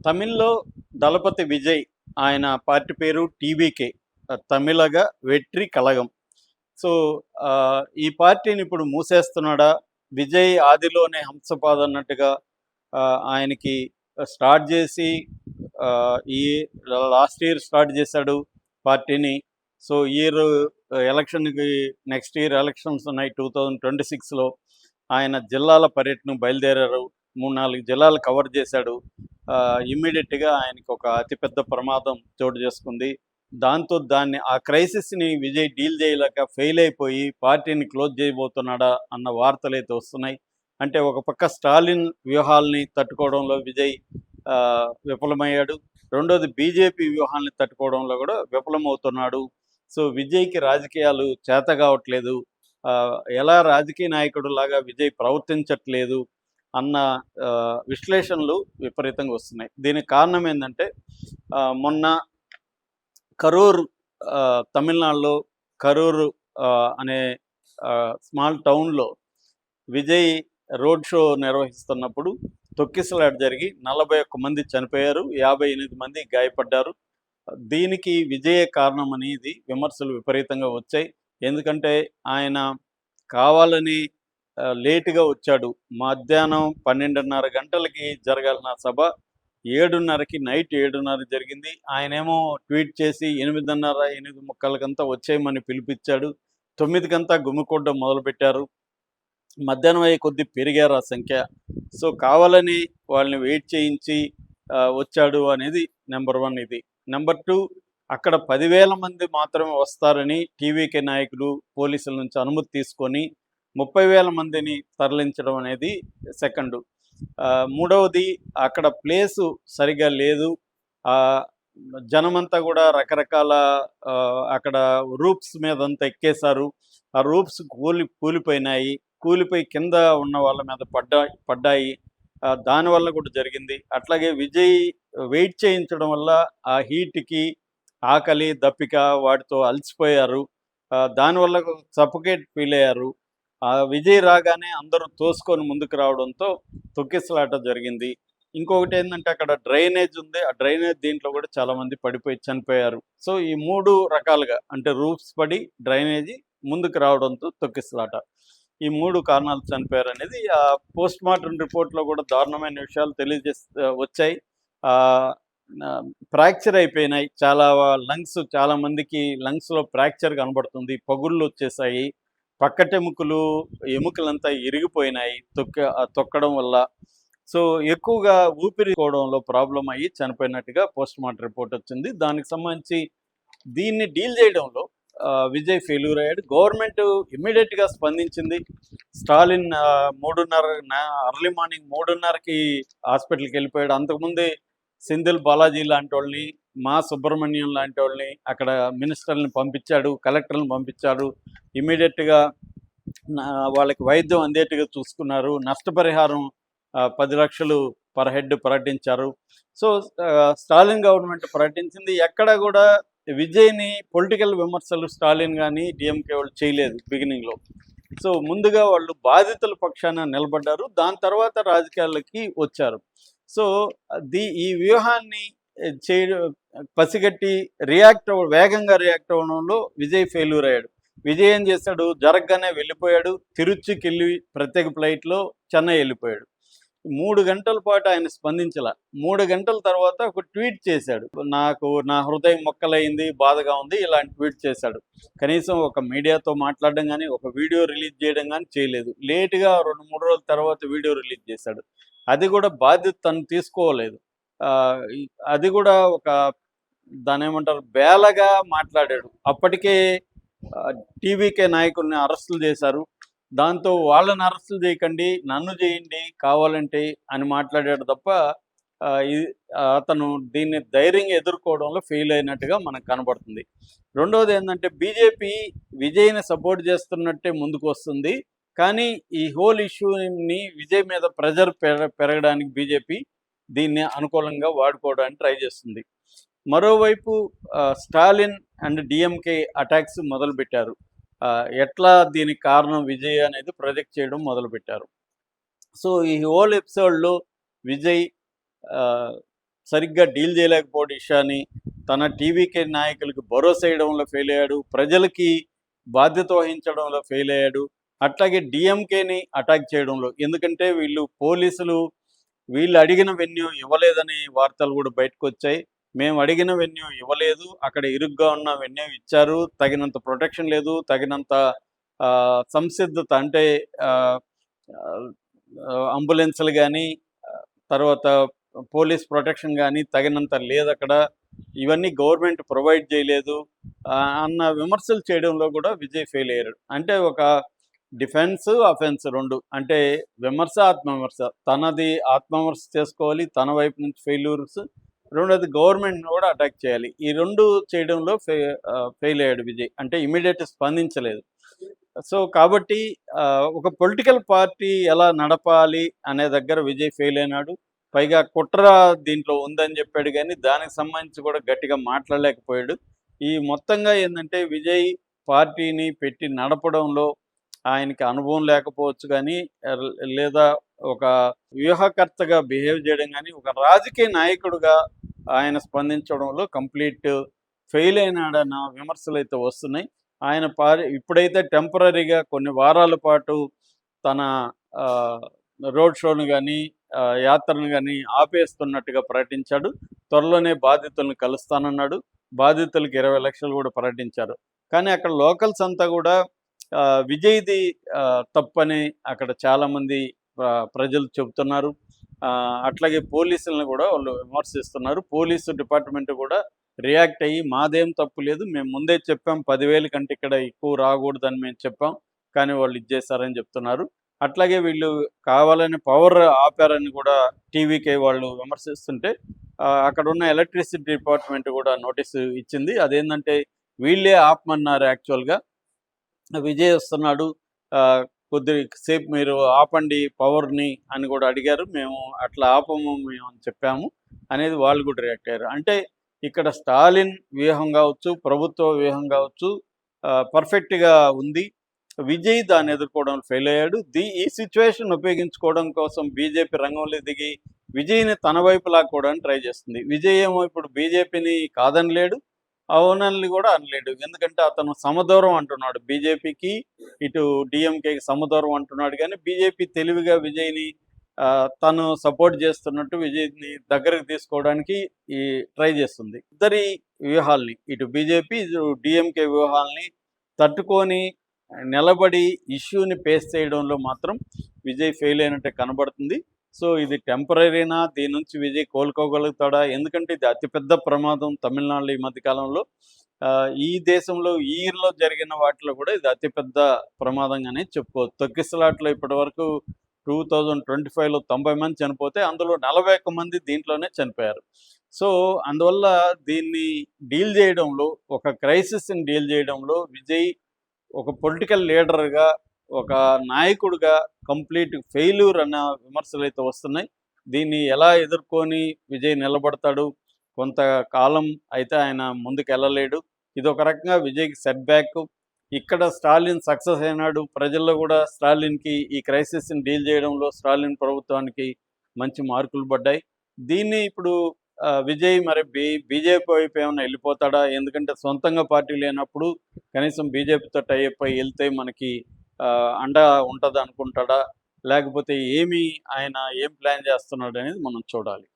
తమిళ్లో దళపతి విజయ్ ఆయన పార్టీ పేరు టీవీకే, తమిళగా వెట్రి కళగం. సో ఈ పార్టీని ఇప్పుడు మూసేస్తున్నాడా? విజయ్ ఆదిలోనే హంసపాద్ అన్నట్టుగా ఆయనకి స్టార్ట్ చేసి ఈ లాస్ట్ ఇయర్ స్టార్ట్ చేశాడు పార్టీని. సో ఇయర్ ఎలక్షన్కి, నెక్స్ట్ ఇయర్ ఎలక్షన్స్ ఉన్నాయి 2026లో. ఆయన జిల్లాల పర్యటన బయలుదేరారు, 3-4 జిల్లాలు కవర్ చేశాడు. ఇమ్మీడియట్గా ఆయనకి ఒక అతిపెద్ద ప్రమాదం చోటు చేసుకుంది. దాంతో ఆ క్రైసిస్ని విజయ్ డీల్ చేయలేక ఫెయిల్ అయిపోయి పార్టీని క్లోజ్ చేయబోతున్నాడా అన్న వార్తలు అయితే వస్తున్నాయి. అంటే ఒక పక్క స్టాలిన్ వ్యూహాల్ని తట్టుకోవడంలో విజయ్ విఫలమయ్యాడు, రెండోది బీజేపీ వ్యూహాల్ని తట్టుకోవడంలో కూడా విఫలమవుతున్నాడు. సో విజయ్కి రాజకీయాలు చేత కావట్లేదు, ఎలా రాజకీయ నాయకుడు లాగా విజయ్ ప్రవర్తించట్లేదు అన్న విశ్లేషణలు విపరీతంగా వస్తున్నాయి. దీనికి కారణం ఏంటంటే మొన్న కరూర్, తమిళనాడులో కరూర్ అనే స్మాల్ టౌన్లో విజయ్ రోడ్ షో నిర్వహిస్తున్నప్పుడు తొక్కిసలాట జరిగి 41 మంది చనిపోయారు, 58 మంది గాయపడ్డారు. దీనికి విజయే కారణం అనేది విమర్శలు విపరీతంగా వచ్చాయి. ఎందుకంటే ఆయన కావాలని లేటుగా వచ్చాడు. మధ్యాహ్నం 12:30 గంటలకి జరగాల్సిన సభ 7:30కి, నైట్ 7:30 జరిగింది. ఆయనేమో ట్వీట్ చేసి 8:30, 8:45కంతా వచ్చేయమని పిలిపించాడు. 9కంతా గుమికూడడం మొదలుపెట్టారు. మధ్యాహ్నం అయ్యే కొద్దీ పెరిగారు ఆ సంఖ్య. సో కావాలని వాళ్ళని వెయిట్ చేయించి వచ్చాడు అనేది నెంబర్ 1. ఇది నెంబర్ 2, అక్కడ 10,000 మంది మాత్రమే వస్తారని టీవీకే నాయకులు పోలీసుల నుంచి అనుమతి తీసుకొని 30,000 మందిని తరలించడం అనేది సెకండ్. మూడవది, అక్కడ ప్లేసు సరిగా లేదు. జనమంతా కూడా రకరకాల అక్కడ రూప్స్ మీదంతా ఎక్కేశారు. ఆ రూప్స్ కూలిపోయినాయి, కూలిపోయి కింద ఉన్న వాళ్ళ మీద పడ్డాయి. దానివల్ల కూడా జరిగింది. అట్లాగే విజయ్ వెయిట్ చేయించడం వల్ల ఆ హీట్కి ఆకలి, దప్పిక వాటితో అలసిపోయారు. దానివల్ల సఫోకేట్ ఫీల్ అయ్యారు. విజయ్ రాగానే అందరూ తోసుకొని ముందుకు రావడంతో తొక్కిసలాట జరిగింది. ఇంకొకటి ఏంటంటే అక్కడ డ్రైనేజ్ ఉంది, ఆ డ్రైనేజ్ దీంట్లో కూడా చాలామంది పడిపోయి చనిపోయారు. సో ఈ 3 రకాలుగా, అంటే రూఫ్స్ పడి, డ్రైనేజీ, ముందుకు రావడంతో తొక్కిసలాట, ఈ 3 కారణాలు చనిపోయారు అనేది ఆ పోస్ట్ మార్టం రిపోర్ట్లో కూడా దారుణమైన విషయాలు వచ్చాయి. ఫ్రాక్చర్ అయిపోయినాయి చాలా లంగ్స్, చాలామందికి లంగ్స్లో ఫ్రాక్చర్ కనబడుతుంది, పగుళ్ళు వచ్చేసాయి, పక్కటెముకలు, ఎముకలంతా ఇరిగిపోయినాయి తొక్కడం వల్ల. సో ఎక్కువగా ఊపిరికోవడంలో ప్రాబ్లం అయ్యి చనిపోయినట్టుగా పోస్ట్ మార్టం రిపోర్ట్ వచ్చింది. దానికి సంబంధించి దీన్ని డీల్ చేయడంలో విజయ్ ఫెయిల్యూర్ అయ్యాడు. గవర్నమెంట్ ఇమ్మీడియట్గా స్పందించింది. స్టాలిన్ 3:30 అర్లీ మార్నింగ్ 3:30కి హాస్పిటల్కి వెళ్ళిపోయాడు. అంతకుముందే సెంధిల్ బాలాజీ లాంటి వాళ్ళని, మా సుబ్రహ్మణ్యం లాంటి వాళ్ళని అక్కడ మినిస్టర్ని పంపించాడు, కలెక్టర్ని పంపించాడు. ఇమ్మీడియట్గా వాళ్ళకి వైద్యం అందేట్టుగా చూసుకున్నారు. నష్టపరిహారం 10 లక్షలు పర్ హెడ్ ప్రకటించారు. సో స్టాలిన్ గవర్నమెంట్ ప్రకటించింది. ఎక్కడ కూడా విజయ్ని పొలిటికల్ విమర్శలు స్టాలిన్ కానీ డిఎంకే వాళ్ళు చేయలేదు బిగినింగ్లో. సో ముందుగా వాళ్ళు బాధితుల పక్షాన నిలబడ్డారు, దాని తర్వాత రాజకీయాలకి వచ్చారు. సో ఈ వ్యూహాన్ని పసిగట్టి వేగంగా రియాక్ట్ అవ్వడంలో విజయ్ ఫెయిల్యూర్ అయ్యాడు. విజయ్ ఏం చేశాడు, జరగగానే వెళ్ళిపోయాడు. తిరుచికి వెళ్ళి ప్రత్యేక ఫ్లైట్లో చెన్నై వెళ్ళిపోయాడు. 3 గంటల పాటు ఆయన స్పందించాల. 3 గంటల తర్వాత ఒక ట్వీట్ చేశాడు, నా హృదయం మొక్కలైంది, బాధగా ఉంది, ఇలాంటి ట్వీట్ చేశాడు. కనీసం ఒక మీడియాతో మాట్లాడడం కానీ, ఒక వీడియో రిలీజ్ చేయడం కానీ చేయలేదు. లేటుగా 2-3 రోజుల తర్వాత వీడియో రిలీజ్ చేశాడు. అది కూడా బాధ్యత తను తీసుకోలేదు. అది కూడా దాని ఏమంటారు, బేలగా మాట్లాడాడు. అప్పటికే టీవీకే నాయకుల్ని అరెస్టులు చేశారు. దాంతో వాళ్ళని అరెస్టులు చేయకండి, నన్ను చేయండి కావాలంటే అని మాట్లాడాడు తప్ప అతను దీన్ని ధైర్యంగా ఎదుర్కోవడంలో ఫెయిల్ అయినట్టుగా మనకు కనబడుతుంది. రెండవది ఏంటంటే బీజేపీ విజయ్ని సపోర్ట్ చేస్తున్నట్టే ముందుకు వస్తుంది, కానీ ఈ హోల్ ఇష్యూని విజయ్ మీద ప్రెజర్ పెరగడానికి బీజేపీ దీన్ని అనుకూలంగా వాడుకోవడానికి ట్రై చేస్తుంది. మరోవైపు స్టాలిన్ అండ్ డిఎంకే అటాక్స్ మొదలుపెట్టారు. ఎట్లా దీనికి కారణం విజయ్ అనేది ప్రొజెక్ట్ చేయడం మొదలుపెట్టారు. సో ఈ హోల్ ఎపిసోడ్లో విజయ్ సరిగ్గా డీల్ చేయలేకపోవడం విషయాన్ని, తన టీవీకే నాయకులకు భరోసా ఇవ్వడంలో ఫెయిల్ అయ్యాడు, ప్రజలకి బాధ్యత వహించడంలో ఫెయిల్ అయ్యాడు. అట్లాగే డీఎంకేని అటాక్ చేయడంలో, ఎందుకంటే పోలీసులు వీళ్ళు అడిగిన వెన్యూ ఇవ్వలేదని వార్తలు కూడా బయటకొచ్చాయి. మేము అడిగిన వెన్యూ ఇవ్వలేదు, అక్కడ ఇరుగ్గా ఉన్న వెన్యూ ఇచ్చారు, తగినంత ప్రొటెక్షన్ లేదు, తగినంత సంసిద్ధత అంటే ఆహ్, అంబులెన్స్‌లు గానీ, తర్వాత పోలీస్ ప్రొటెక్షన్ గానీ తగినంత లేదక్కడ. ఇవన్నీ గవర్నమెంట్ ప్రొవైడ్ చేయలేదు అన్న విమర్శలు చేయడంలో కూడా విజయ్ ఫెయిల్ అయ్యారు. అంటే ఒక డిఫెన్స్, అఫెన్స్ 2 అంటే విమర్శ, ఆత్మవిమర్శ. తనది ఆత్మవిమర్శ చేసుకోవాలి, తన వైపు నుంచి ఫెయిల్యూర్స్. రెండోది గవర్నమెంట్‌ని కూడా అటాక్ చేయాలి. ఈ 2 చేయడంలో ఫెయిల్ అయ్యాడు విజయ్. అంటే ఇమ్మీడియేట్ స్పందించలేదు. సో, కాబట్టి ఒక పొలిటికల్ పార్టీ ఎలా నడపాలి అనే దగ్గర విజయ్ ఫెయిల్ అయినాడు. పైగా కుట్ర దీంట్లో ఉందని చెప్పాడు గానీ, దానికి సంబంధించి కూడా గట్టిగా మాట్లాడలేకపోయాడు. ఈ మొత్తంగా ఏందంటే విజయ్ పార్టీని పెట్టి నడపడంలో ఆయనకి అనుభవం లేకపోవచ్చు గానీ, లేదా ఒక వ్యూహకర్తగా బిహేవ్ చేయడం గానీ, ఒక రాజకీయ నాయకుడుగా ఆయన స్పందించడంలో కంప్లీట్ ఫెయిల్ అయినాడన్న విమర్శలైతే వస్తున్నాయి. ఆయన ఇప్పుడైతే టెంపరరీగా కొన్ని వారాల పాటు తన రోడ్ షోను గానీ, యాత్రను గానీ ఆపేస్తున్నట్టుగా ప్రకటించాడు. త్వరలోనే బాధితులను కలుస్తానన్నాడు. బాధితులకు 20 లక్షలు కూడా ప్రకటించారు. కానీ అక్కడ లోకల్స్ అంతా కూడా విజయ్‌ది తప్పని అక్కడ చాలామంది ప్రజలు చెబుతున్నారు. అట్లాగే పోలీసులను కూడా వాళ్ళు విమర్శిస్తున్నారు. పోలీసు డిపార్ట్మెంట్ కూడా రియాక్ట్ అయ్యి మాదేం తప్పు లేదు, మేము ముందే చెప్పాం 10,000 కంటే ఇక్కడ ఎక్కువ రాకూడదని మేము చెప్పాం, కానీ వాళ్ళు ఇచ్చేశారని చెప్తున్నారు. అట్లాగే వీళ్ళు కావాలని పవర్ ఆపారని కూడా టీవీకే వాళ్ళు విమర్శిస్తుంటే అక్కడున్న ఎలక్ట్రిసిటీ డిపార్ట్మెంట్ కూడా నోటీసు ఇచ్చింది. అదేంటంటే వీళ్ళే ఆపమన్నారు యాక్చువల్‌గా. విజయ్ వస్తున్నాడు, కొద్దిసేపు మీరు ఆపండి పవర్‌ని అని కూడా అడిగారు. మేము అట్లా ఆపము మేము అని చెప్పాము అనేది వాళ్ళు కూడా రియాక్ట్ అయ్యారు. అంటే ఇక్కడ స్టాలిన్ వ్యూహం కావచ్చు, ప్రభుత్వ వ్యూహం కావచ్చు పర్ఫెక్ట్‌గా ఉంది. విజయ్ దాన్ని ఎదుర్కోవడంలో ఫెయిల్ అయ్యాడు. ఈ సిచ్యువేషన్ ఉపయోగించుకోవడం కోసం బీజేపీ రంగంలో దిగి విజయ్‌ని తన వైపు లాక్కోవడానికి ట్రై చేస్తుంది. విజయ్ ఏమో ఇప్పుడు బీజేపీని కాదనలేడు, అవునని కూడా అనలేడు. ఎందుకంటే అతను సమదూరం అంటున్నాడు. బీజేపీకి ఇటు డీఎంకేకి సమదూరం అంటున్నాడు. కానీ బీజేపీ తెలివిగా విజయ్‌ని తను సపోర్ట్ చేస్తున్నట్టు విజయ్‌ని దగ్గరకు తీసుకోవడానికి ట్రై చేస్తుంది. ఇద్దరి వ్యూహాల్ని, ఇటు బీజేపీ ఇటు డీఎంకే వ్యూహాల్ని తట్టుకొని నిలబడి ఇష్యూని ఫేస్ చేయడంలో మాత్రం విజయ్ ఫెయిల్ అయినట్టే కనబడుతుంది. సో ఇది టెంపరరీనా, దీని నుంచి విజయ్ కోలుకోగలుగుతాడా? ఎందుకంటే ఇది అతిపెద్ద ప్రమాదం తమిళనాడులో ఈ మధ్యకాలంలో. ఈ దేశంలో ఈ ఇయర్‌లో జరిగిన వాటిలో కూడా ఇది అతిపెద్ద ప్రమాదంగానే చెప్పుకోవచ్చు. తొక్కిసలాటలో ఇప్పటివరకు 2025లో 90 మంది చనిపోతే అందులో 41 మంది దీంట్లోనే చనిపోయారు. సో అందువల్ల దీన్ని డీల్ చేయడంలో, ఒక క్రైసిస్‌ని డీల్ చేయడంలో విజయ్ ఒక పొలిటికల్ లీడర్‌గా, ఒక నాయకుడిగా కంప్లీట్ ఫెయిల్యూర్ అన్న విమర్శలైతే వస్తున్నాయి. దీన్ని ఎలా ఎదుర్కొని విజయ్ నిలబడతాడు? కొంతకాలం అయితే ఆయన ముందుకెళ్ళలేడు. ఇదొక రకంగా విజయ్‌కి సెట్ బ్యాక్. ఇక్కడ స్టాలిన్ సక్సెస్ అయినాడు. ప్రజల్లో కూడా స్టాలిన్‌కి ఈ క్రైసిస్‌ని డీల్ చేయడంలో స్టాలిన్ ప్రభుత్వానికి మంచి మార్కులు పడ్డాయి. దీన్ని ఇప్పుడు విజయ్ మరి బీజేపీ వైపు ఏమైనా వెళ్ళిపోతాడా? ఎందుకంటే సొంతంగా పార్టీ లేనప్పుడు కనీసం బీజేపీతో టై అప్ అయ్యి వెళ్తే మనకి అండ ఉంటదనుకుంటాడా? లేకపోతే ఆయన ఏం ప్లాన్ చేస్తున్నాడనేది మనం చూడాలి.